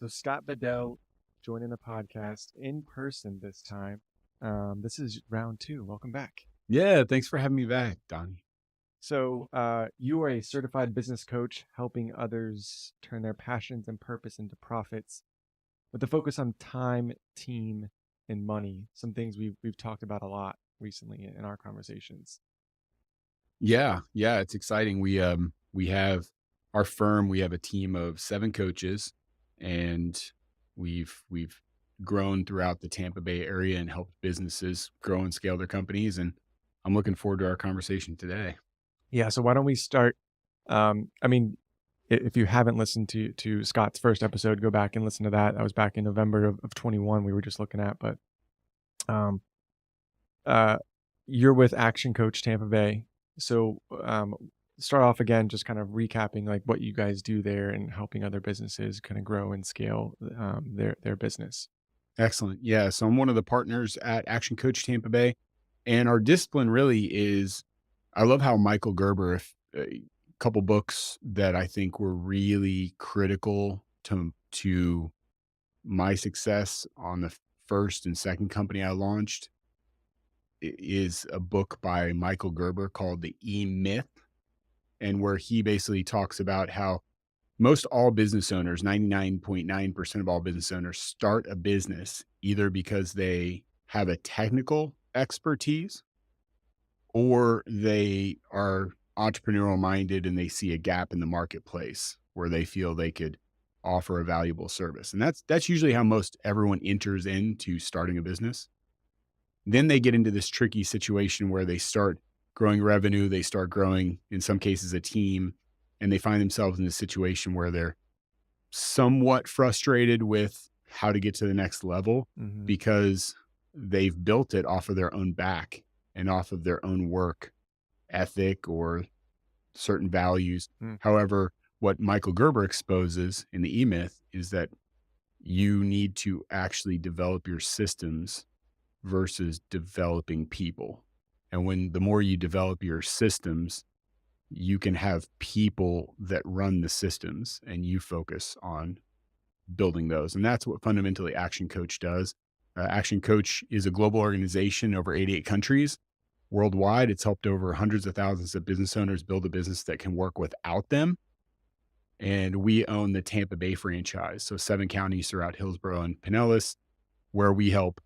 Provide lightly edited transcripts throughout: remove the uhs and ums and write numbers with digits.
So Scott Bedell joining the podcast in person this time. This is round two. Welcome back. Yeah, thanks for having me back, Donnie. So you are a certified business coach helping others turn their passions and purpose into profits with a focus on time, team, and money. Some things we've talked about a lot recently in our conversations. Yeah, it's exciting. We have our firm, we have a team of 7 coaches, and we've grown throughout the Tampa Bay area and helped businesses grow and scale their companies, and I'm looking forward to our conversation today. Yeah. So why don't we start? I mean, if you haven't listened to Scott's first episode, go back and listen to that. That was back in November of 21. We were just looking at, but um, uh, you're with Action Coach Tampa Bay. So start off again, just kind of recapping like what you guys do there and helping other businesses kind of grow and scale their business. Excellent. Yeah, so I'm one of the partners at Action Coach Tampa Bay, and our discipline really is I love how Michael Gerber, if a couple books that I think were really critical to my success on the first and second company I launched is a book by Michael Gerber called The E-Myth, and where he basically talks about how most all business owners, 99.9% of all business owners start a business either because they have a technical expertise or they are entrepreneurial minded and they see a gap in the marketplace where they feel they could offer a valuable service. And that's usually how most everyone enters into starting a business. Then they get into this tricky situation where they start growing revenue, they start growing, in some cases, a team, and they find themselves in a situation where they're somewhat frustrated with how to get to the next level Mm-hmm. because they've built it off of their own back and off of their own work ethic or certain values. Mm. However, what Michael Gerber exposes in the E-Myth is that you need to actually develop your systems versus developing people. And when the more you develop your systems, you can have people that run the systems and you focus on building those. And that's what fundamentally Action Coach does. Action Coach is a global organization over 88 countries worldwide. It's helped over hundreds of thousands of business owners build a business that can work without them. And we own the Tampa Bay franchise. So 7 counties throughout Hillsborough and Pinellas, where we help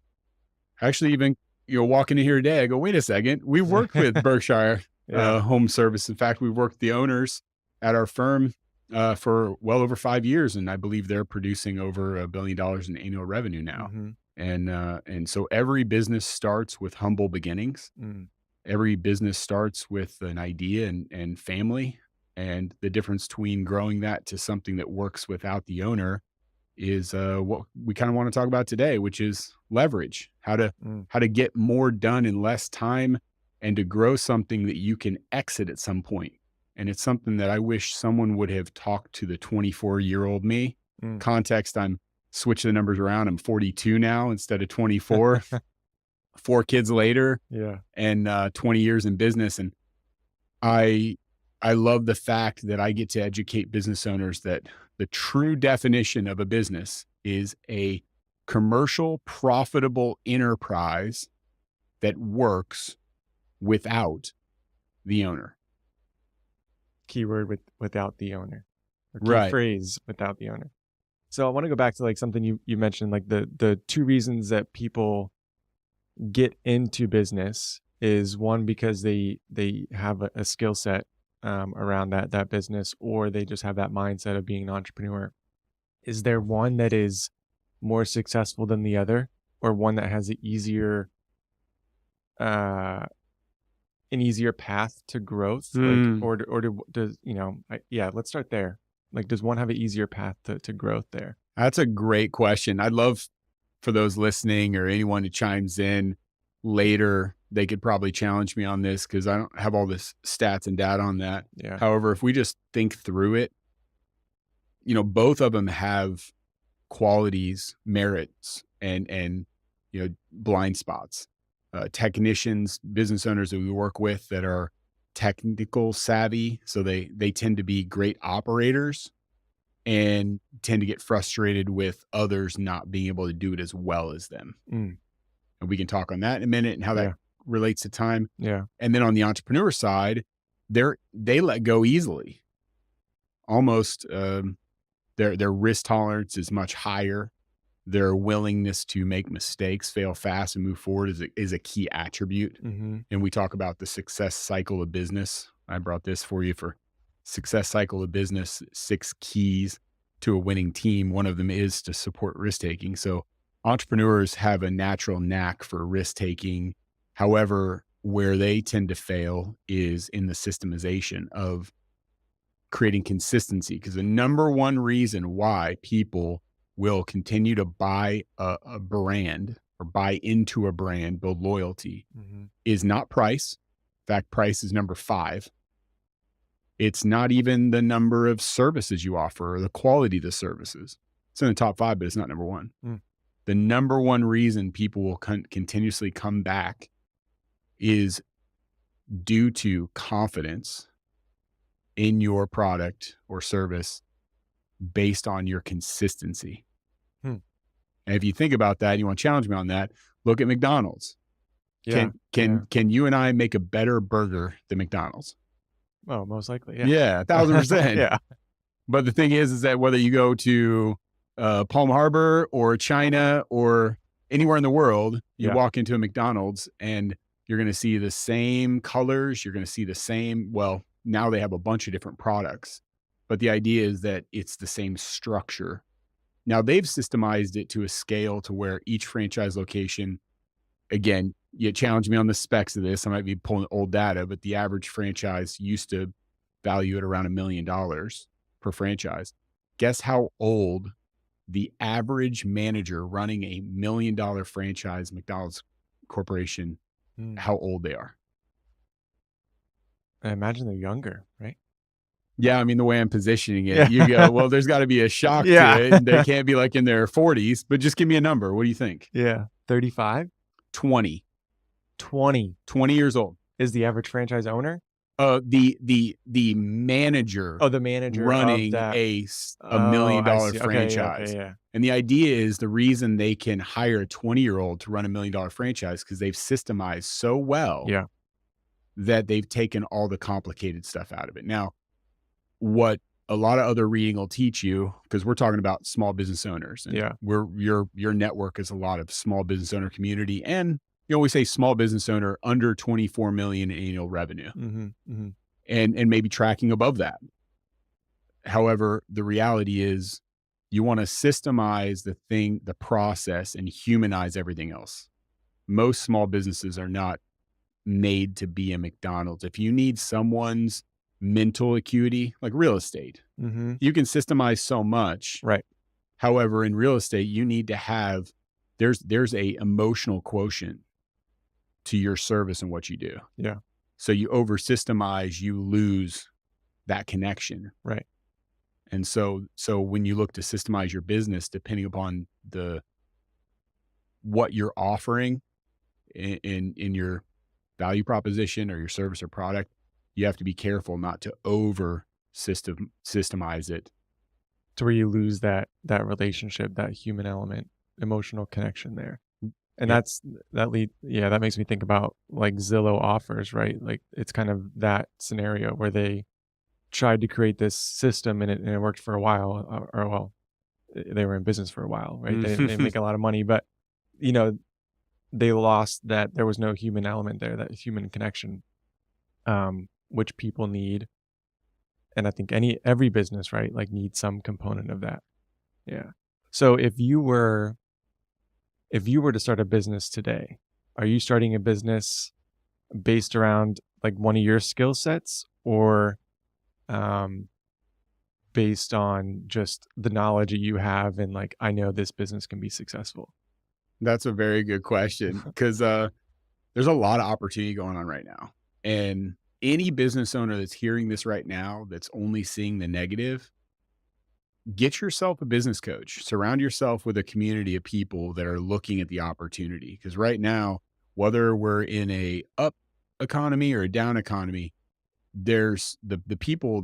actually even, walking in here today, I go, wait a second, we worked with Berkshire Yeah. Home Service. In fact, we worked with the owners at our firm for well over 5 years, and I believe they're producing over $1 billion in annual revenue now. Mm-hmm. And so every business starts with humble beginnings. Mm. Every business starts with an idea and family, and the difference between growing that to something that works without the owner is what we kind of want to talk about today, which is leverage, Mm. how to get more done in less time and to grow something that you can exit at some point. And it's something that I wish someone would have talked to the 24-year-old me. Mm. Context, I'm switching the numbers around. I'm 42 now instead of 24, 4 kids later Yeah. and 20 years in business. And I I love the fact that I get to educate business owners that the true definition of a business is a commercial, profitable enterprise that works without the owner. Keyword without the owner, or key Right. phrase without the owner. So I want to go back to like something you mentioned, like the two reasons that people get into business is one because they have a skill set around that business, or they just have that mindset of being an entrepreneur. Is there one that is more successful than the other, or one that has uh, an easier path to growth? Like, Mm, does yeah, let's start there. Like, does one have an easier path to growth there? that's a great question. I'd love for those listening or anyone who chimes in later, they could probably challenge me on this because I don't have all this stats and data on that. Yeah. However, if we just think through it, both of them have qualities, merits, and blind spots. Technicians, business owners that we work with that are technical savvy, so they tend to be great operators, and tend to get frustrated with others not being able to do it as well as them. Mm. And we can talk on that in a minute and how that Yeah. relates to time. Yeah. And then on the entrepreneur side, they let go easily. Almost their risk tolerance is much higher. Their willingness to make mistakes, fail fast, and move forward is a key attribute. Mhm. And we talk about the success cycle of business. I brought this for you for success cycle of business, 6 keys to a winning team. One of them is to support risk taking. So entrepreneurs have a natural knack for risk taking. However, where they tend to fail is in the systemization of creating consistency. Because the number one reason why people will continue to buy a brand or buy into a brand, build loyalty, Mhm. is not price. In fact, price is number 5. It's not even the number of services you offer or the quality of the services. It's in the top 5, but it's not number 1. Mm. The number one reason people will continuously come back is due to confidence in your product or service based on your consistency. Hmm. And if you think about that, and you want to challenge me on that, look at McDonald's. Yeah. Can Yeah. can you and I make a better burger than McDonald's? Oh, most likely, yeah. Yeah, 1,000%. Yeah. But the thing is that whether you go to Palm Harbor or China or anywhere in the world, you Yeah. walk into a McDonald's and you're going to see the same colors. You're going to see the same, well, now they have a bunch of different products, but the idea is that it's the same structure. Now they've systemized it to a scale to where each franchise location, again, you challenge me on the specs of this. I might be pulling old data, but the average franchise used to value at around $1 million per franchise. Guess how old the average manager running a $1 million franchise McDonald's corporation, Mm. how old they are? I imagine they're younger, right? Yeah, I mean, the way I'm positioning it, Yeah. you go, well, there's got to be a shock to Yeah. it. They can't be like in their 40s, but just give me a number. What do you think? Yeah. 35? 20, 20 20 years old. is the average franchise owner? The manager Oh, the manager of running that. a $1 Oh, million I see. Okay, yeah, okay, franchise. yeah. And the idea is the reason they can hire a 20-year-old to run a $1 million franchise because they've systemized so well Yeah. that they've taken all the complicated stuff out of it. Now, what a lot of other reading will teach you, because we're talking about small business owners, and Yeah. your network is a lot of small business owner community, and you always say small business owner under 24 million in annual revenue, Mhm. Mhm. and maybe tracking above that. However, the reality is you want to systemize the process, and humanize everything else. Most small businesses are not made to be a McDonald's. If you need someone's mental acuity, like real estate, Mhm. you can systemize so much. Right. However, in real estate, you need to have there's a emotional quotient to your service and what you do. Yeah. So you over systemize, you lose that connection. Right. And so when you look to systemize your business, depending upon what you're offering in your value proposition or your service or product, you have to be careful not to over systemize it. To where you lose that relationship, that human element, emotional connection there. And Yep. that makes me think about like Zillow offers, right? Like it's kind of that scenario where they tried to create this system and it worked for a while, or well, they were in business for a while, right? They didn't make a lot of money, but you know, they lost that there was no human element there, that human connection, which people need. And I think every business, right, like needs some component of that. Yeah. So if you were to start a business today, are you starting a business based around like one of your skill sets, or um, based on just the knowledge that you have and like, I know this business can be successful? That's a very good question, because there's a lot of opportunity going on right now. And any business owner that's hearing this right now, that's only seeing the negative, get yourself a business coach. Surround yourself with a community of people that are looking at the opportunity. Because right now, whether we're in a up economy or a down economy, there's the people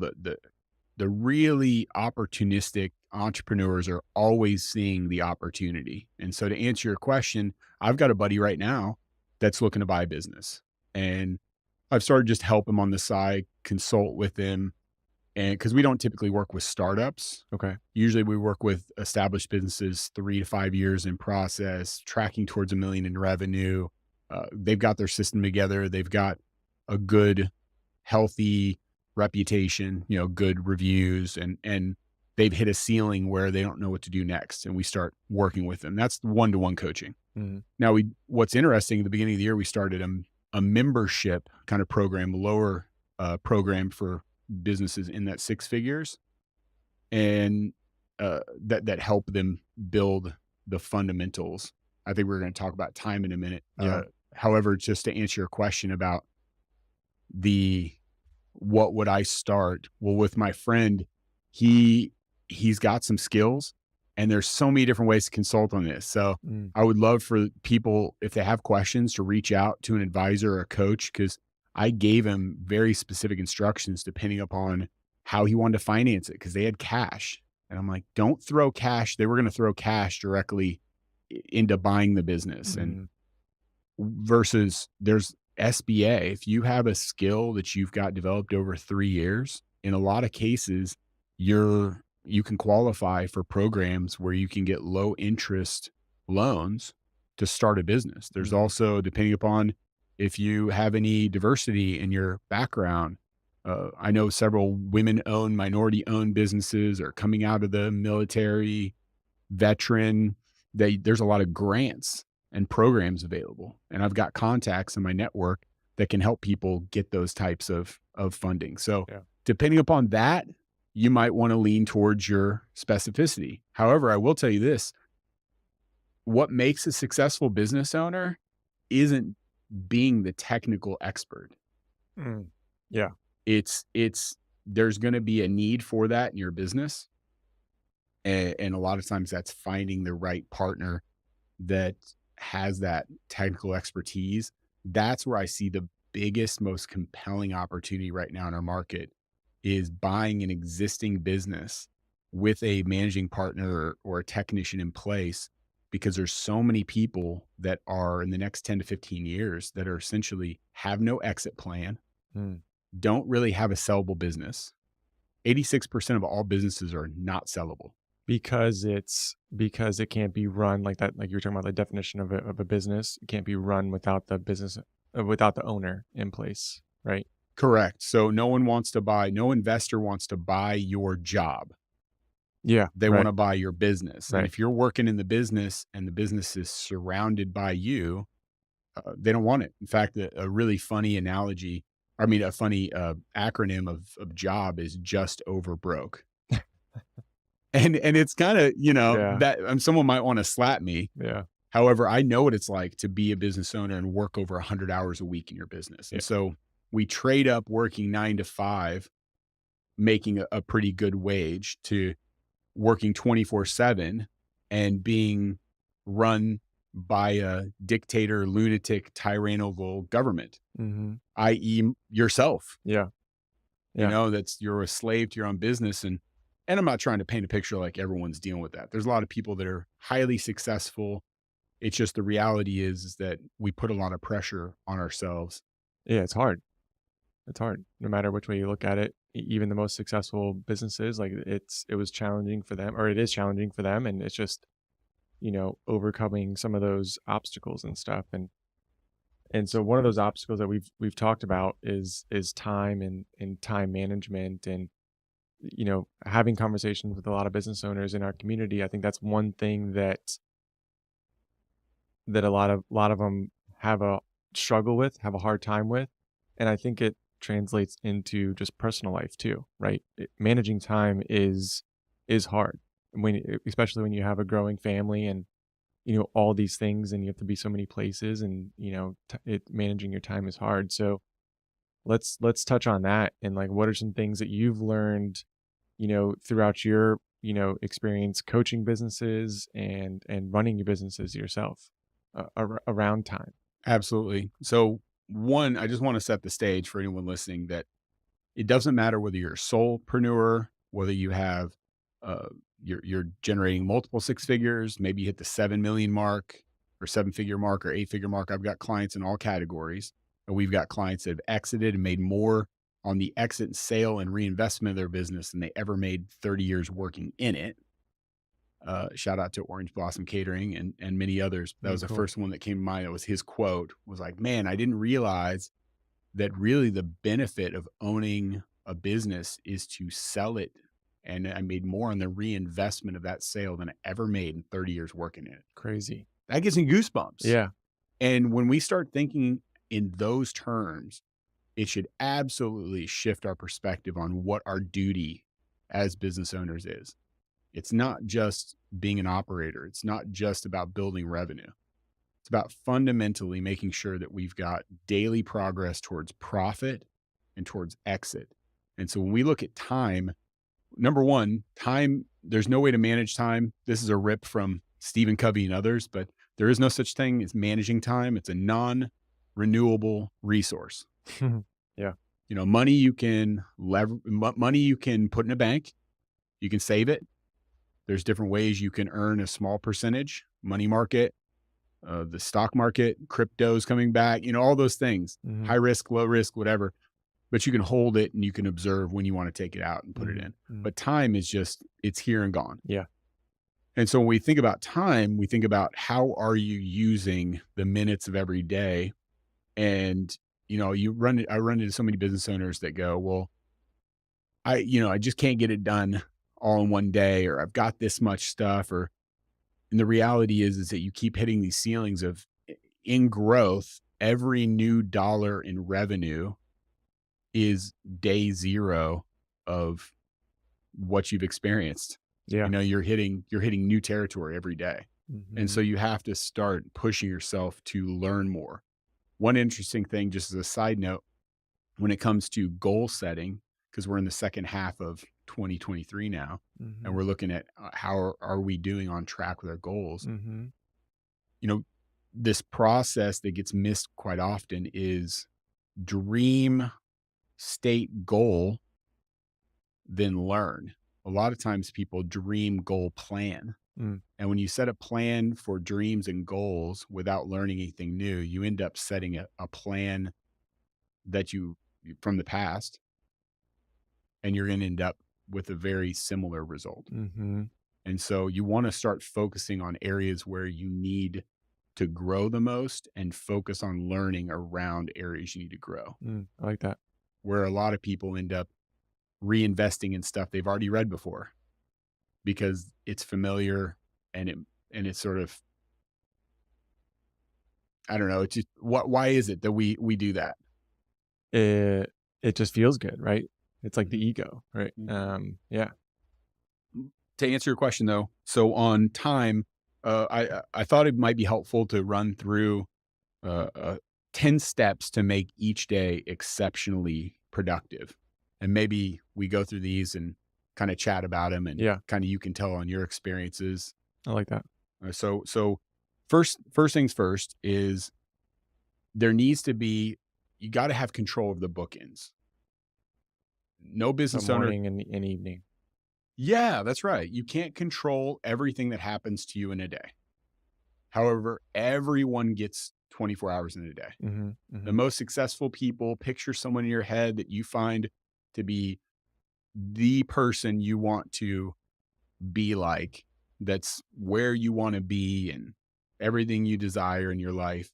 the really opportunistic entrepreneurs are always seeing the opportunity. And so to answer your question, I've got a buddy right now that's looking to buy a business. And I've started just help him on the side, consult with him. And because we don't typically work with startups, Okay. usually we work with established businesses 3 to 5 years in process, tracking towards 1 million in revenue. They've got their system together. They've got a good, healthy reputation, good reviews, and they've hit a ceiling where they don't know what to do next. And we start working with them. That's one-to-one coaching. Mhm. Now, what's interesting, at the beginning of the year, we started a membership kind of program, lower program for businesses in that six figures, and that help them build the fundamentals. I think we're going to talk about time in a minute. Yeah. However, just to answer your question about the what would I start? Well, with my friend, he he's got some skills, and there's so many different ways to consult on this. So Mm. I would love for people, if they have questions, to reach out to an advisor or a coach, because I gave him very specific instructions depending upon how he wanted to finance it, because they had cash. And I'm like, don't throw cash. They were going to throw cash directly into buying the business. And Mhm. versus there's SBA. If you have a skill that you've got developed over 3 years, in a lot of cases, you can qualify for programs where you can get low interest loans to start a business. There's Mhm. also, depending upon if you have any diversity in your background. I know several women owned, minority owned businesses are coming out of the military, veteran. There's a lot of grants and programs available, and I've got contacts in my network that can help people get those types of funding. So Yeah. depending upon that, you might want to lean towards your specificity. However, I will tell you this: what makes a successful business owner isn't being the technical expert. Mm. Yeah. It's there's going to be a need for that in your business, and a lot of times that's finding the right partner that has that technical expertise. That's where I see the biggest, most compelling opportunity right now in our market, is buying an existing business with a managing partner or a technician in place, because there's so many people that are in the next 10 to 15 years that are essentially have no exit plan, Mm. don't really have a sellable business. 86% of all businesses are not sellable. Because it can't be run like that, like you were talking about the definition of a business. It can't be run without the business, without the owner in place, right? Correct. So no investor wants to buy your job. Yeah. They want Right. to buy your business. And Right. if you're working in the business and the business is surrounded by you, they don't want it. In fact, a really funny analogy, I mean, a funny acronym of job is just over broke. And it's kind of, Yeah. that someone might want to slap me. Yeah. However, I know what it's like to be a business owner and work over 100 hours a week in your business. Yeah. And so we trade up working 9 to 5, making a pretty good wage, to working 24/7 and being run by a dictator, lunatic, tyrannical government, Mhm. i.e. yourself. Yeah. Yeah. That's, you're a slave to your own business. And I'm not trying to paint a picture like everyone's dealing with that. There's a lot of people that are highly successful. It's just the reality is that we put a lot of pressure on ourselves. Yeah, it's hard. It's hard. No matter which way you look at it, even the most successful businesses, like it was challenging for them, or it is challenging for them, and it's just, overcoming some of those obstacles and stuff. And so one of those obstacles that we've talked about is time and time management, and having conversations with a lot of business owners in our community. I think that's one thing that a lot of them have a struggle with, have a hard time with, and I think it translates into just personal life too, right? Managing time is hard especially when you have a growing family and all these things, and you have to be so many places, and managing your time is hard. So let's touch on that, and like, what are some things that you've learned throughout your experience coaching businesses and running your businesses yourself, around time. Absolutely. So, one, I just want to set the stage for anyone listening that it doesn't matter whether you're a solopreneur whether you have, uh, you're generating multiple six figures, maybe you hit the 7 million mark or seven-figure mark or eight-figure mark. I've got clients in all categories, and we've got clients that have exited and made more on the exit and sale and reinvestment of their business than they ever made 30 years working in it. Shout out to Orange Blossom Catering and many others. That Mm, was the cool. first one that came to mind. That was his quote, was like, man, I didn't realize that really the benefit of owning a business is to sell it. And I made more on the reinvestment of that sale than I ever made in 30 years working in it. Crazy. That gives me goosebumps. Yeah. And when we start thinking in those terms, it should absolutely shift our perspective on what our duty as business owners is. It's not just being an operator. It's not just about building revenue. It's about fundamentally making sure that we've got daily progress towards profit and towards exit. And so when we look at time, number one, time, there's no way to manage time. This is a rip from Stephen Covey and others, but there is no such thing as managing time. It's a non-renewable resource. Yeah. You know, money you can money you can put in a bank, you can save it. There's different ways you can earn a small percentage, money market, the stock market, crypto's coming back, you know, all those things, Mhm. high risk, low risk, whatever. But you can hold it and you can observe when you want to take it out and put it Mhm. in. Mhm. But time is just, it's here and gone. Yeah. And so when we think about time, we think about how are you using the minutes of every day. And, you know, I run into so many business owners that go, well, I just can't get it done all in one day, or I've got this much stuff, or, and the reality is that you keep hitting these ceilings of in growth, every new dollar in revenue is day zero of what you've experienced. You Yeah. know, you're hitting new territory every day. And Mhm. so you have to start pushing yourself to learn more. One interesting thing, just as a side note, when it comes to goal setting, because we're in the second half of 2023 now, and Mhm. we're looking at how are we doing on track with our goals. Mhm. You know, this process that gets missed quite often is dream, state, goal, then learn. A lot of times people dream, goal, plan. Mm. And when you set a plan for dreams and goals without learning anything new, you end up setting a plan that from the past, and you're going to end up with a very similar result. Mhm. And so you want to start focusing on areas where you need to grow the most and focus on learning around areas you need to grow. Mm. I like that. Where a lot of people end up reinvesting in stuff they've already read before because it's familiar, and it's sort of, I don't know, it's just why is it that we do that? It it just feels good, right? It's like the Mhm. ego, right? Mhm. Yeah. To answer your question though, so on time, I thought it might be helpful to run through uh, uh, 10 steps to make each day exceptionally productive. And maybe we go through these and kind of chat about them, and Yeah. kind of you can tell on your experiences. I like that. So first things first is there needs to be, you got to have control of the bookends. No So business owner. morning and evening. Yeah, that's right. You can't control everything that happens to you in a day. However, everyone gets 24 hours in a day. Mhm. The Mhm. most successful people, picture someone in your head that you find to be the person you want to be like, that's where you want to be and everything you desire in your life.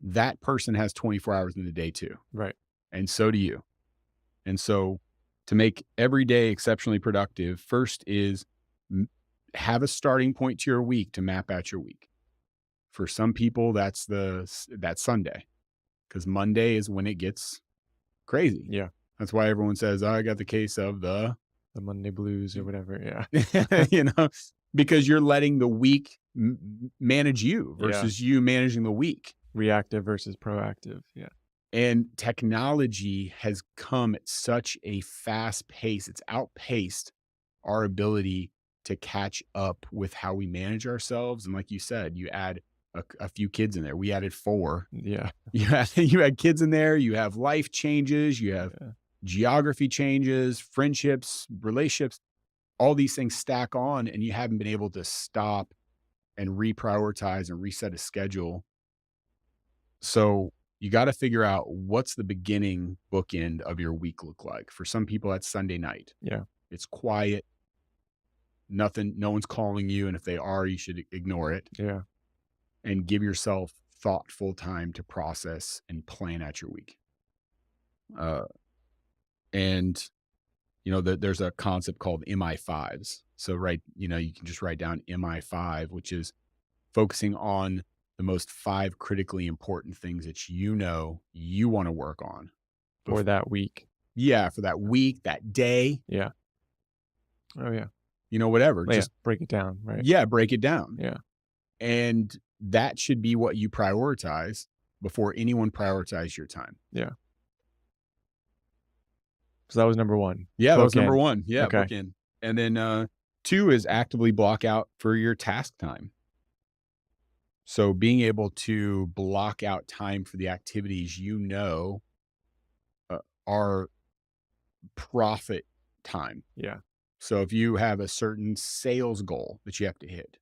That person has 24 hours in the day too. Right. And so do you. And so to make every day exceptionally productive, first is m- have a starting point to your week to map out your week. For some people, that's Sunday, because Monday is when it gets crazy. Yeah. That's why everyone says, "Oh, I got the case of the," The Monday blues or whatever. Yeah. you know, because you're letting the week manage you Yeah. versus you managing the week. Reactive versus proactive. Yeah. And technology has come at such a fast pace. It's outpaced our ability to catch up with how we manage ourselves. And like you said, you add a few kids in there. We added four. Yeah. You had kids in there. You have life changes. You have Yeah. geography changes, friendships, relationships, all these things stack on, and you haven't been able to stop and reprioritize and reset a schedule. So you got to figure out what's the beginning bookend of your week look like. For some people, that's Sunday night. Yeah. It's quiet, nothing, no one's calling you. And if they are, you should ignore it Yeah. and give yourself thoughtful time to process and plan out your week. Uh, and there's a concept called MI5s. So you can just write down MI5, which is focusing on the most 5 critically important things that you want to work on. For that week. Yeah, for that week, that day, Yeah. Oh yeah. whatever. Yeah. Just Break it down. Right. yeah, break it down. Yeah. And that should be what you prioritize before anyone prioritize your time. Yeah. So that was number 1. Yeah, that was number Bookend. 1. Yeah, Okay. bookend. And then 2 is actively block out for your task time. So being able to block out time for the activities are profit time. Yeah. So if you have a certain sales goal that you have to hit,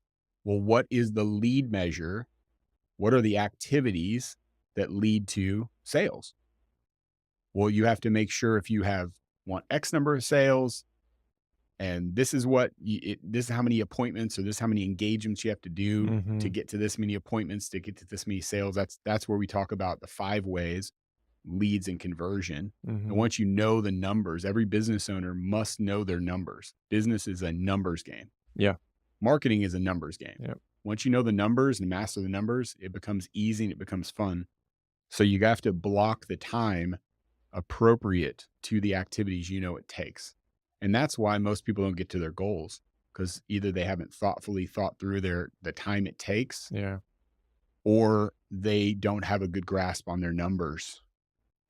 well, what is the lead measure? What are the activities that lead to sales? Well, you have to make sure if you want X number of sales, and this is this is how many appointments or this is how many engagements you have to do to get to this many appointments, to get to this many sales. That's where we talk about the 5 ways, leads and conversion. And once you know the numbers, every business owner must know their numbers. Business is a numbers game. Yeah. Marketing is a numbers game. Yep. Once you know the numbers and master the numbers, it becomes easy and it becomes fun. So you have to block the time appropriate to the activities it takes. And that's why most people don't get to their goals, because either they haven't thoughtfully thought through the time it takes, Yeah. or they don't have a good grasp on their numbers.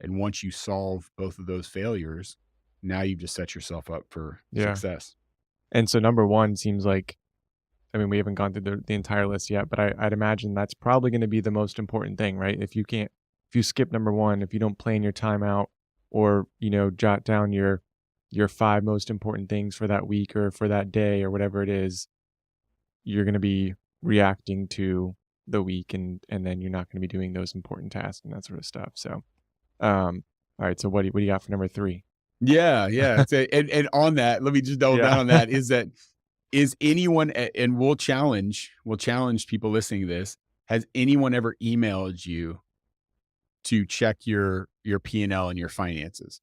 And once you solve both of those failures, now you've just set yourself up for success. And so number 1 seems like, I mean, we haven't gone through the entire list yet, but I'd imagine that's probably going to be the most important thing, right? If you skip number 1, if you don't plan your time out or, jot down your 5 most important things for that week or for that day or whatever it is, you're going to be reacting to the week and then you're not going to be doing those important tasks and that sort of stuff. So, all right. So what do you got for number 3? Yeah. And on that, let me just double down on that is anyone, and we'll challenge people listening to this. Has anyone ever emailed you to check your P&L and your finances?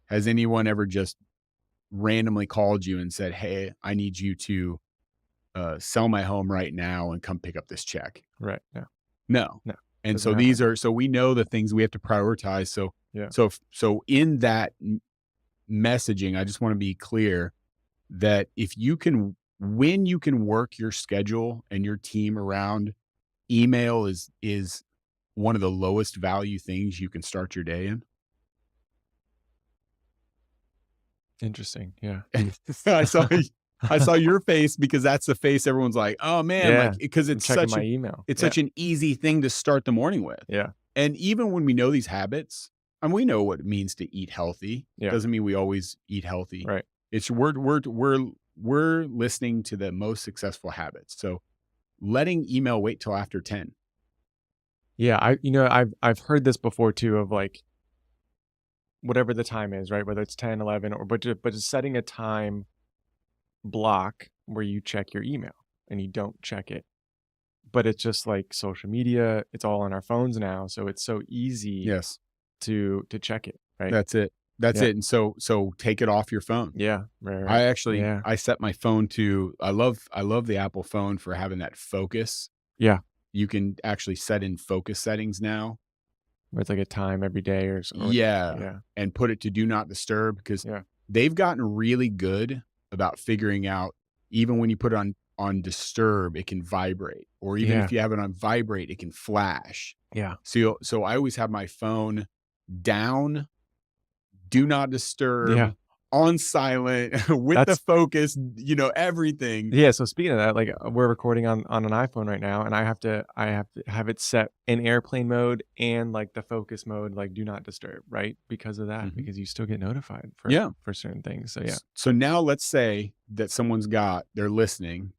Has anyone ever just randomly called you and said, "Hey, I need you to sell my home right now and come pick up this check"? Right. Yeah. No. And so so we know the things we have to prioritize. So yeah. So in that messaging, I just want to be clear that when you can work your schedule and your team around, email is one of the lowest value things you can start your day in. Interesting. Yeah. I saw your face, because that's the face everyone's like, "Oh man," Yeah. like, because it's checking my email. It's such an easy thing to start the morning with. Yeah. And even when we know these habits, and we know what it means to eat healthy, Yeah. doesn't mean we always eat healthy. Right. It's we're listening to the most successful habits. So letting email wait till after 10. Yeah, I've heard this before too, of like whatever the time is, right? Whether it's 10, 11, but just setting a time block where you check your email and you don't check it. But it's just like social media, it's all on our phones now, so it's so easy Yes. to check it, right? That's it. That's Yeah. it. And so take it off your phone. Yeah. Right. I actually Yeah. I set my phone to I love the Apple phone for having that focus. Yeah. You can actually set in focus settings now. Where it's like a time every day or Yeah. Yeah. And put it to do not disturb, because Yeah. they've gotten really good about figuring out, even when you put it on disturb, it can vibrate, or even Yeah. if you have it on vibrate, it can flash. Yeah. So I always have my phone down, do not disturb, Yeah. on silent with the That's focus, everything. Yeah, so speaking of that, like, we're recording on an iPhone right now, and I have to have it set in airplane mode and, like, the focus mode, like, do not disturb, right? Because of that, Mhm. because you still get notified Yeah. for certain things, so yeah. So now let's say that they're listening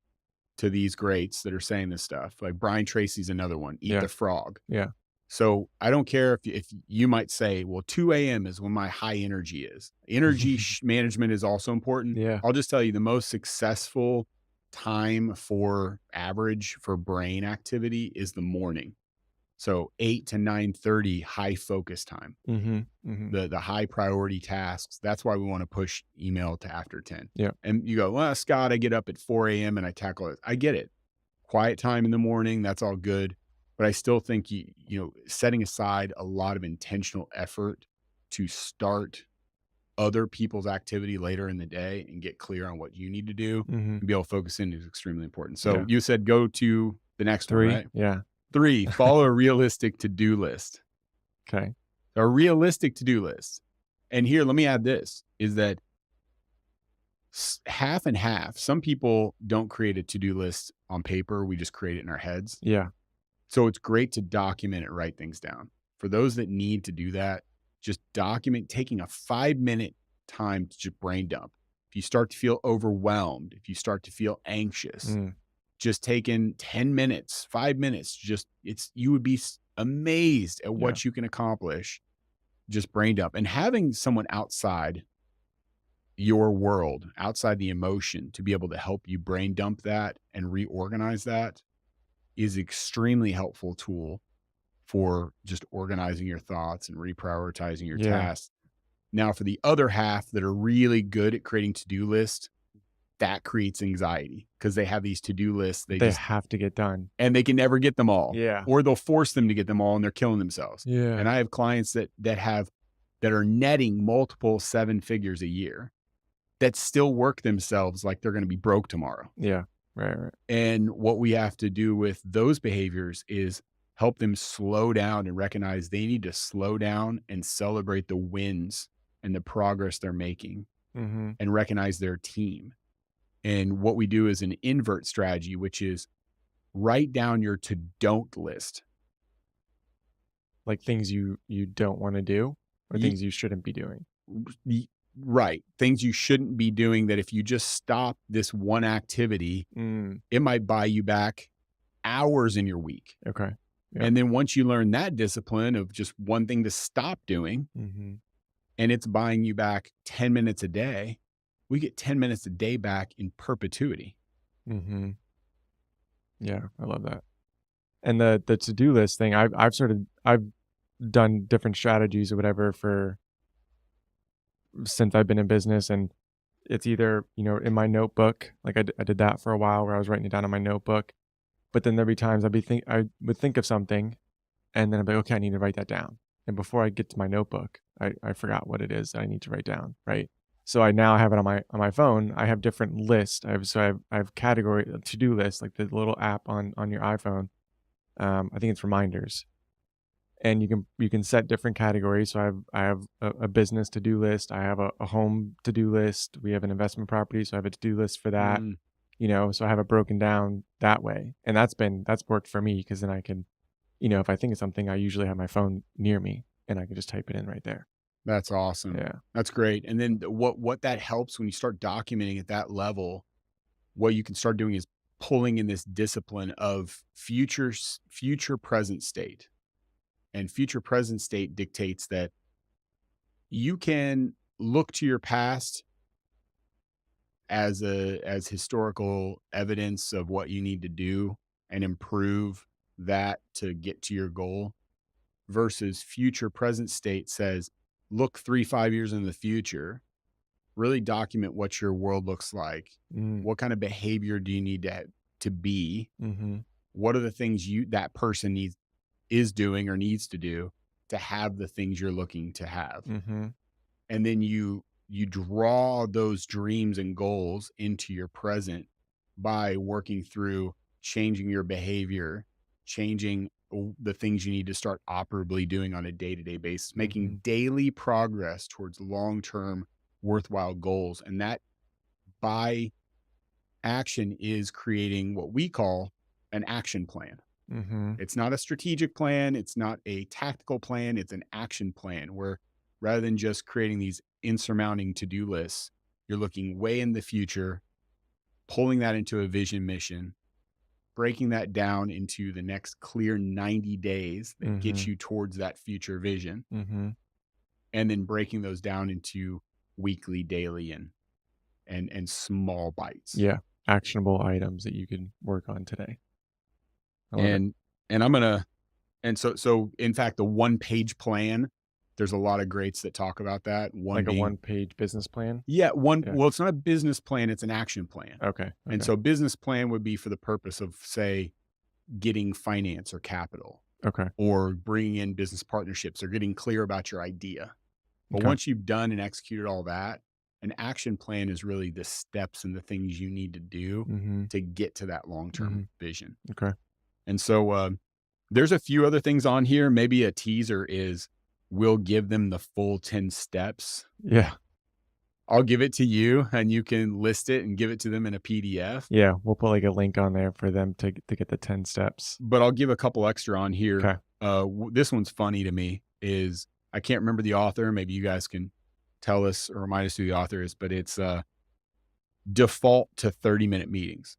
to these greats that are saying this stuff. Like Brian Tracy's another one, Eat Yeah, the Frog. yeah. So I don't care if you might say, well, 2 a.m. is when my high energy is. Energy management is also important. Yeah. I'll just tell you the most successful time for average for brain activity is the morning. So 8 to 9:30 high focus time. Mhm, mhm. The high priority tasks. That's why we want to push email to after 10. Yeah, And you go, well, Scott, I get up at 4 a.m. and I tackle it. I get it. Quiet time in the morning, that's all good. But I still think setting aside a lot of intentional effort to start other people's activity later in the day and get clear on what you need to do mhm. and be able to focus in is extremely important. So Yeah. you said go to the next one, 3? right? Yeah. 3, follow a realistic to-do list. 'Kay. A realistic to-do list. And here, let me add this is that half and half. Some people don't create a to-do list on paper. We just create it in our heads. Yeah. So it's great to document it, write things down. For those that need to do that, just document taking a 5-minute time to just brain dump. If you start to feel overwhelmed, if you start to feel anxious, Mm, just taking 10 minutes, 5 minutes, you would be amazed at yeah, what you can accomplish just brain dump. And having someone outside your world, outside the emotion, to be able to help you brain dump that and reorganize that is extremely helpful tool for just organizing your thoughts and reprioritizing your yeah. tasks. Now, for the other half that are really good at creating to-do lists, that creates anxiety because they have these to-do lists. They have to get done. And they can never get them all, Yeah. or they'll force them to get them all and they're killing themselves. Yeah. And I have clients that are netting multiple 7 figures a year that still work themselves like they're going to be broke tomorrow. Yeah. Right, right. And what we have to do with those behaviors is help them slow down and recognize they need to slow down and celebrate the wins and the progress they're making Mhm. and recognize their team. And what we do is an invert strategy, which is write down your to don't list. Like, things you don't wanna do or Ye- things you shouldn't be doing. ye- Right. Things you shouldn't be doing that if you just stop this one activity, Mm, it might buy you back hours in your week. okay. Yeah. And then once you learn that discipline of just one thing to stop doing, Mhm. and it's buying you back 10 minutes a day, we get 10 minutes a day back in perpetuity. Mhm. Yeah, I love that. And the to-do list thing, I've done different strategies or whatever for since I've been in business, and it's either, in my notebook, like I did that for a while where I was writing it down in my notebook, but then there'd be times I would think of something, and then I'd be like, "Okay, I need to write that down." And before I get to my notebook, I forgot what it is that I need to write down, right? So I now have it on my phone. I have different lists. I have category to-do lists, like the little app on your iPhone. I think it's reminders, and you can set different categories. So I have a business to-do list. I have a home to-do list. We have an investment property, so I have a to-do list for that. Mm, So I have it broken down that way, and that's worked for me because then I can, if I think of something, I usually have my phone near me and I can just type it in right there. that's awesome. Yeah. That's great. And then what that helps when you start documenting at that level, what you can start doing is pulling in this discipline of future present state. And future present state dictates that you can look to your past as historical evidence of what you need to do and improve that to get to your goal versus future present state says look 3 5 years in the future, really document what your world looks like, Mm, what kind of behavior do you need to be, mhm, what are the things that person is doing or needs to do to have the things you're looking to have. mhm, And then you draw those dreams and goals into your present by working through changing your behavior, changing the things you need to start operably doing on a day-to-day basis, making mhm. daily progress towards long-term worthwhile goals. And that by action is creating what we call an action plan. Mm-hmm. It's not a strategic plan. It's not a tactical plan. It's an action plan where rather than just creating these insurmounting to-do lists, you're looking way in the future, pulling that into a vision mission, breaking that down into the next clear 90 days that Mm-hmm. gets you towards that future vision, Mm-hmm. and then breaking those down into weekly, daily, and small bites. Yeah. Actionable items that you could work on today. I love it. And I'm gonna and so in fact, the one-page plan, there's a lot of greats that talk about that. One Like a being, 1-page business plan. yeah, Yeah. well, it's not a business plan, it's an action plan. Okay. And Okay. so business plan would be for the purpose of, say, getting finance or capital, Okay. or bringing in business partnerships, or getting clear about your idea. But Okay. once you've done and executed all that, an action plan is really the steps and the things you need to do Mm-hmm. to get to that Mm-hmm. long-term vision. Okay. And so there's a few other things on here. Maybe a teaser is we'll give them the full 10 steps. Yeah. I'll give it to you and you can list it and give it to them in a PDF. Yeah. We'll put like a link on there for them to get the 10 steps. But I'll give a couple extra on here. Okay. This one's funny to me is I can't remember the author. Maybe you guys can tell us or remind us who the author is, but it's default to 30-minute meetings.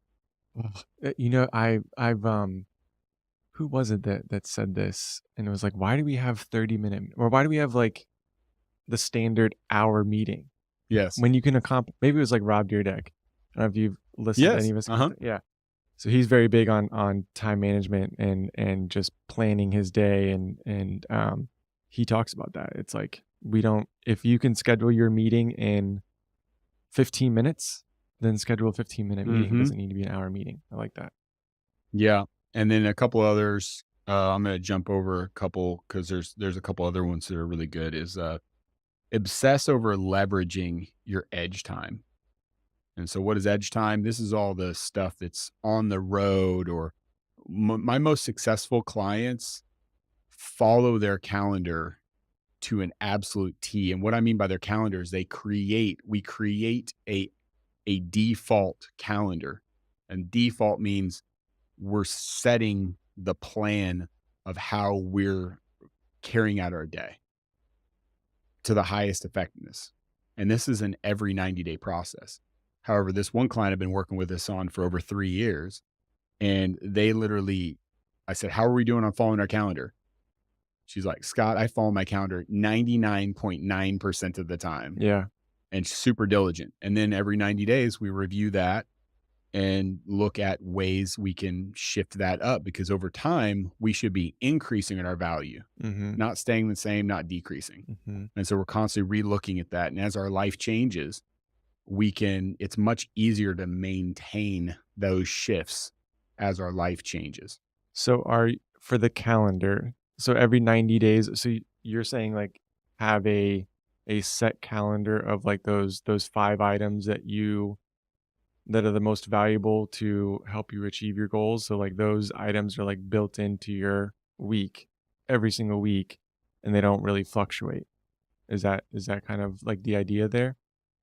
Ugh. I've who was it that said this? And it was like, why do we have 30-minute, or why do we have like the standard hour meeting Yes. when you can accomplish? Maybe it was like Rob Dyrdek. I don't know if you've listened to Yes. any of his Uh-huh. content. Yeah. So he's very big on time management and just planning his day, and he talks about that. It's like, if you can schedule your meeting in 15 minutes, then schedule a 15-minute meeting. It Mhm. doesn't need to be an hour meeting. I like that. Yeah. And then a couple others. I'm going to jump over a couple because there's a couple other ones that are really good. Is obsess over leveraging your edge time. And so, what is edge time? This is all the stuff that's on the road, or my most successful clients follow their calendar to an absolute T. And what I mean by their calendar is we create a default calendar, and default means we're setting the plan of how we're carrying out our day to the highest effectiveness. And this is an every 90-day process. However, this one client I've been working with this on for over 3 years, and they literally, I said, how are we doing on following our calendar? She's like, Scott, I follow my calendar 99.9% of the time. Yeah. And super diligent. And then every 90 days, we review that and look at ways we can shift that up, because over time, we should be increasing in our value, Mm-hmm. not staying the same, not decreasing. Mm-hmm. And so we're constantly relooking at that. And as our life changes, it's much easier to maintain those shifts as our life changes. So for the calendar, so every 90 days, so you're saying like have a set calendar of like those 5 items that are the most valuable to help you achieve your goals. So like those items are like built into your week every single week, and they don't really fluctuate. Is that kind of like the idea there?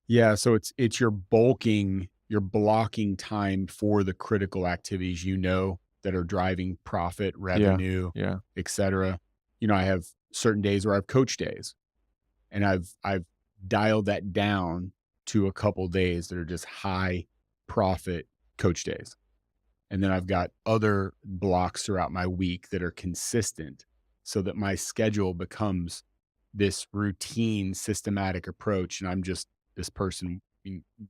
Yeah. So it's your blocking time for the critical activities, that are driving profit, revenue, Yeah. et cetera. I have certain days where I have coach days, and I've dialed that down to a couple days that are just high profit coach days. And then I've got other blocks throughout my week that are consistent, so that my schedule becomes this routine, systematic approach. And I'm just this person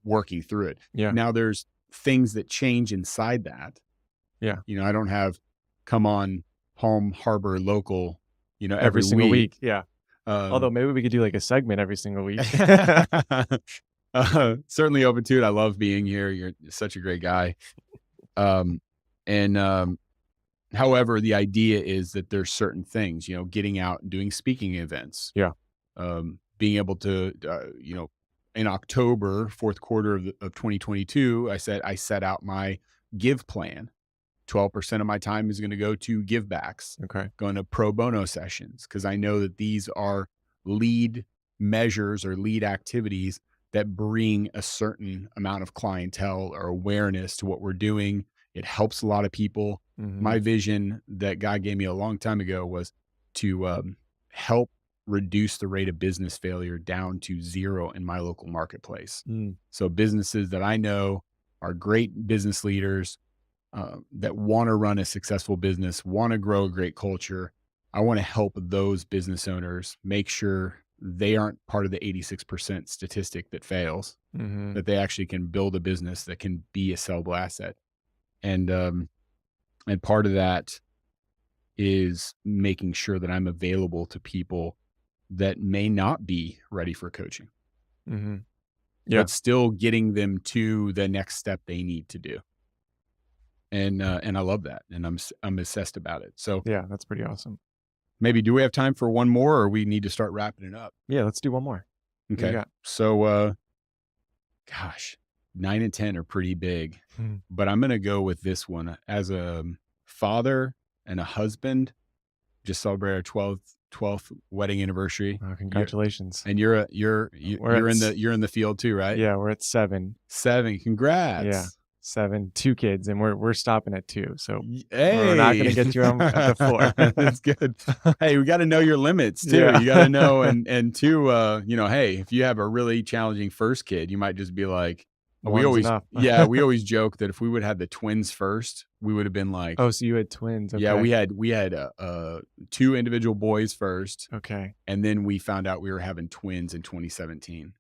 working through it. Yeah. Now there's things that change inside that. Yeah. I don't have come on Palm Harbor local, every Every single week. week. Yeah. Although maybe we could do like a segment every single week. Certainly open to it. I love being here. You're such a great guy. However, the idea is that there's certain things, getting out and doing speaking events. Yeah. Being able to, in October, fourth quarter of 2022, I set out my give plan. 12% of my time is going to go to give backs. Okay. Going to pro bono sessions, because I know that these are lead measures or lead activities that bring a certain amount of clientele or awareness to what we're doing. It helps a lot of people. Mhm. My vision that God gave me a long time ago was to help reduce the rate of business failure down to zero in my local marketplace. Mm. So businesses that I know are great business leaders that want to run a successful business, want to grow a great culture. I want to help those business owners make sure they aren't part of the 86% statistic that fails, Mhm. that they actually can build a business that can be a sellable asset. And and part of that is making sure that I'm available to people that may not be ready for coaching, Mhm. Yeah. but still getting them to the next step they need to do. And I love that, and I'm obsessed about it. So Yeah, that's pretty awesome. maybe do we have time for one more, or we need to start wrapping it up? Yeah, let's do one more. What do you Okay. got? So, gosh, 9 and 10 are pretty big, Mhm. but I'm gonna go with this one. As a father and a husband, just celebrated our 12th wedding anniversary. You're Congratulations. and We're at you're in the field too, right? yeah, we're at 7. 7, Yeah. congrats. 7, 2 kids, and we're stopping at 2, so we're not Hey, gonna get you on at the 4. that's good. Hey, we got to know your limits too. Yeah. You got to know, and two, hey, if you have a really challenging first kid, you might just be like, we 1's always, enough. yeah, we always joke that if we would have the twins first, we would have been like, Oh, so you had twins, yeah, okay. we had two individual boys first, Okay. and then we found out we were having twins in 2017,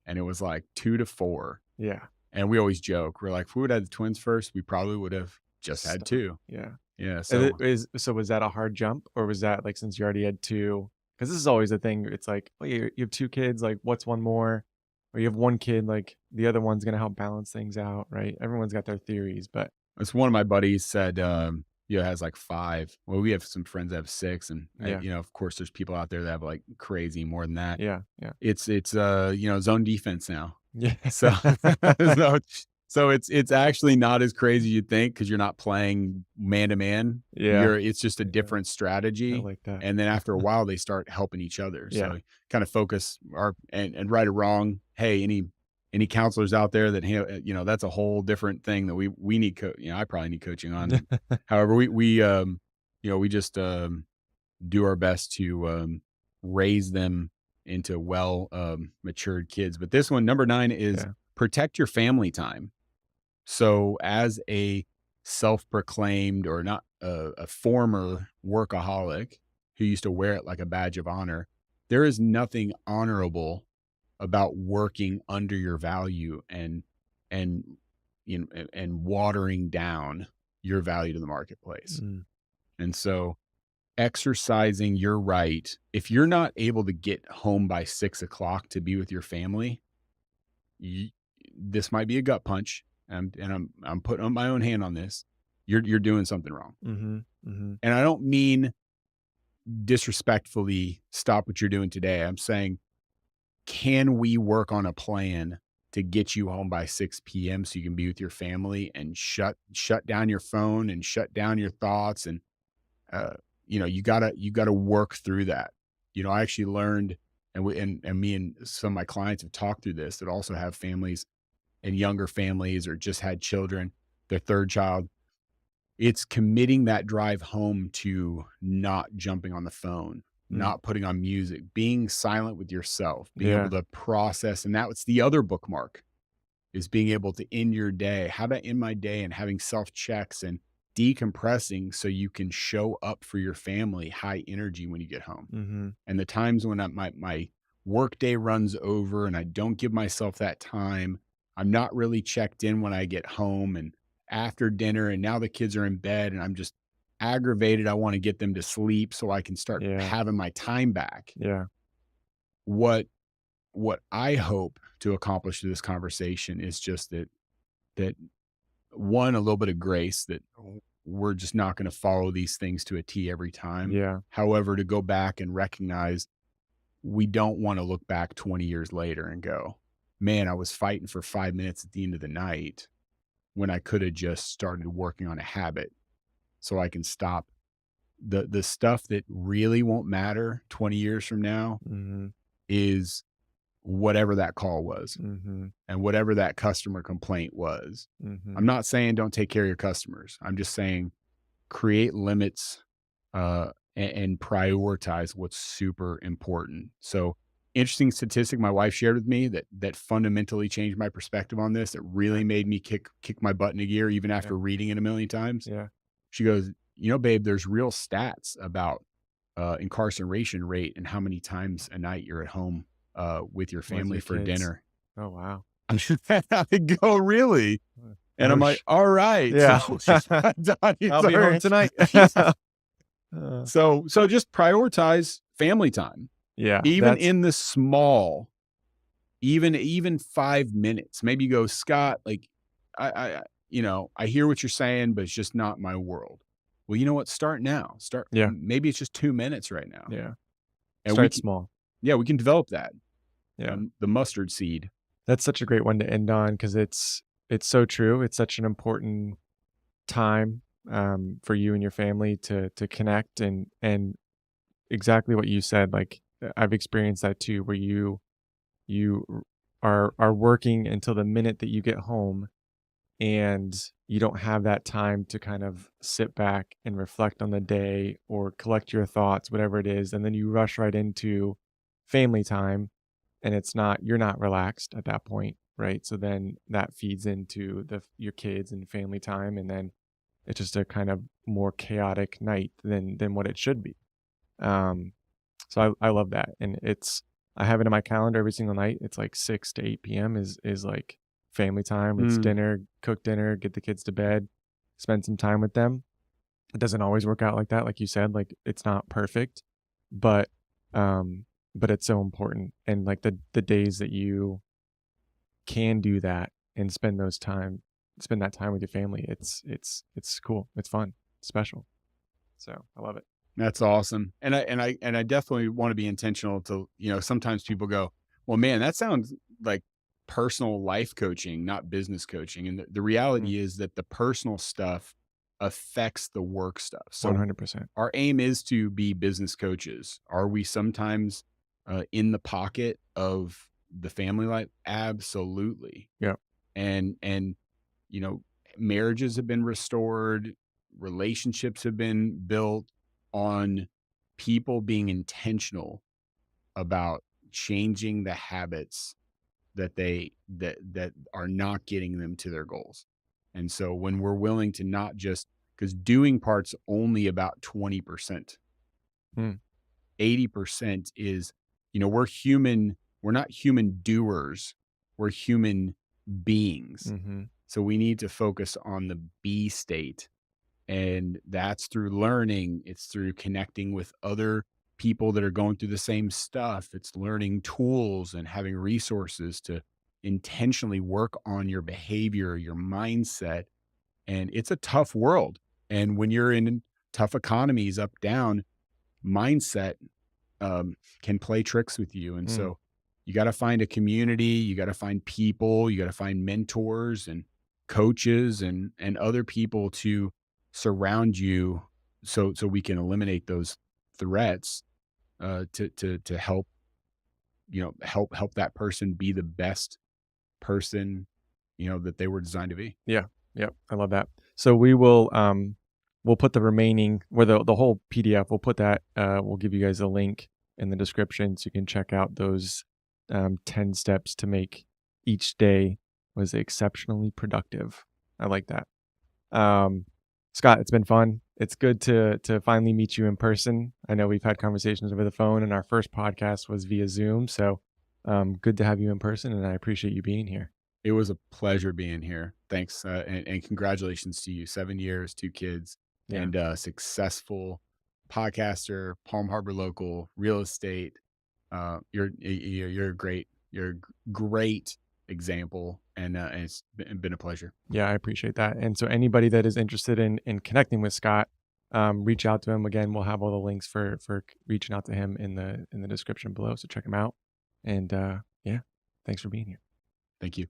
and it was like 2 to 4. Yeah. And we always joke, we're like, if we would have the twins first, we probably would have just had Stuck. two. Yeah. Yeah, Is it so so was that a hard jump, or was that, like, since you already had 2? Because this is always a thing, it's like, "Oh, you have 2 kids, like, what's 1 more?" Or you have 1 kid, like, the other one's gonna help balance things out, right? Everyone's got their theories, but it's one of my buddies said, has like 5. Well, we have some friends that have 6, and yeah. of course, there's people out there that have like crazy more than that. Yeah, yeah. It's zone defense now. Yeah. So so it's actually not as crazy as you'd think because you're not playing man to man. Yeah. It's just a Yeah. different I strategy. like that. And then after a while, they start helping each other. Yeah. So kind of focus and right or wrong. Hey, any counselors out there that that's a whole different thing that we need. I probably need coaching on. However, we just do our best to raise them into well matured kids. But this one, number 9, is Yeah. protect your family time. So, as a self-proclaimed or not a former workaholic who used to wear it like a badge of honor, there is nothing honorable about working under your value and and watering down your value to the marketplace. Mm. And so exercising your right, if you're not able to get home by 6 o'clock to be with your family, you, this might be a gut punch, and I'm putting my own hand on this. You're doing something wrong, Mhm. Mhm. and I don't mean disrespectfully stop what you're doing today. I'm saying, can we work on a plan to get you home by 6 p.m. so you can be with your family and shut down your phone and shut down your thoughts and uh, you gotta work through that. I actually learned, and me and some of my clients have talked through this that also have families and younger families or just had children, their third child. It's committing that drive home to not jumping on the phone, Mm. not putting on music, being silent with yourself, being able Yeah. to process. And that's the other bookmark is being able to end your day. How to end my day and having self checks and decompressing so you can show up for your family high energy when you get home. Mhm. And the times when my work day runs over and I don't give myself that time, I'm not really checked in when I get home and after dinner, and now the kids are in bed and I'm just aggravated. I want to get them to sleep so I can start Yeah. having my time back. Yeah. What what I hope to accomplish through this conversation is just that one, a little bit of grace that we're just not going to follow these things to a T every time. Yeah. However, to go back and recognize we don't want to look back 20 years later and go, man, I was fighting for 5 minutes at the end of the night when I could have just started working on a habit so I can stop the stuff that really won't matter 20 years from now Mhm. is whatever that call was Mhm. and whatever that customer complaint was. I'm Mhm. not saying don't take care of your customers. I'm just saying create limits and prioritize what's super important. So, interesting statistic my wife shared with me that fundamentally changed my perspective on this. That really Okay. made me kick my butt into gear, even Yeah. after reading it a million times. Yeah. She goes, "You know, babe, there's real stats about incarceration rate and how many times a night you're at home with your With family your for kids. dinner." Oh, wow. I go, really? And I'm Oh, like, all right. yeah. So she's not done. I'll be home Sorry. tonight. Yeah. Uh, So just prioritize family time, yeah, even that's in the small, even 5 minutes. Maybe you go, Scott, like I hear what you're saying, but it's just not my world. Well, you know what? Start now. yeah, Maybe it's just 2 minutes right now. yeah. And we Start can, small. yeah, we can develop that. Yeah. The mustard seed. That's such a great one to end on because it's so true. It's such an important time, for you and your family to connect and exactly what you said, like, I've experienced that too, where you are working until the minute that you get home, and you don't have that time to kind of sit back and reflect on the day or collect your thoughts, whatever it is, and then you rush right into family time, and you're not relaxed at that point, right? So then that feeds into your kids and family time, and then it's just a kind of more chaotic night than what it should be. Um, so I love that, and I have it in my calendar every single night. It's like 6 to 8 p.m. is like family time. It's Mm. dinner, cook dinner, get the kids to bed, spend some time with them. It doesn't always work out like that, like you said. Like it's not perfect, but um, but it's so important. And like the days that you can do that and spend that time with your family, it's cool. It's fun. It's special. So I love it. That's awesome. And I definitely want to be intentional to, sometimes people go, "Well, man, that sounds like personal life coaching, not business coaching." And the Mm, reality is that the personal stuff affects the work stuff. So 100%. our aim is to be business coaches. Are we sometimes in the pocket of the family life? Absolutely. Yeah. And you know, marriages have been restored, relationships have been built on people being intentional about changing the habits that are not getting them to their goals. And so when we're willing to not just, because doing part's only about 20%. Mm, 80% is, we're human, we're not human doers, we're human beings. mhm. So we need to focus on the be state. And that's through learning, it's through connecting with other people that are going through the same stuff. It's learning tools and having resources to intentionally work on your behavior, your mindset. And it's a tough world. And when you're in tough economies, up, down, mindset can play tricks with you. And Mm, so you got to find a community, you got to find people, you got to find mentors and coaches and other people to surround you, so we can eliminate those threats to help help that person be the best person that they were designed to be. yeah, yep, I love that. So we'll put the remaining or the whole PDF, we'll put that, we'll give you guys a link in the description so you can check out those, 10 steps to make each day was exceptionally productive. I like that. Um, Scott, it's been fun. It's good to finally meet you in person. I know we've had conversations over the phone, and our first podcast was via Zoom. So, good to have you in person, and I appreciate you being here. It was a pleasure being here. Thanks, and congratulations to you. 7 years, two kids, Yeah, and successful podcaster, Palm Harbor local, real estate. You're great. You're a great example, and it's been a pleasure. yeah, I appreciate that. And so, anybody that is interested in connecting with Scott, reach out to him. Again, we'll have all the links for reaching out to him in the description below. So check him out. And yeah, thanks for being here. Thank you.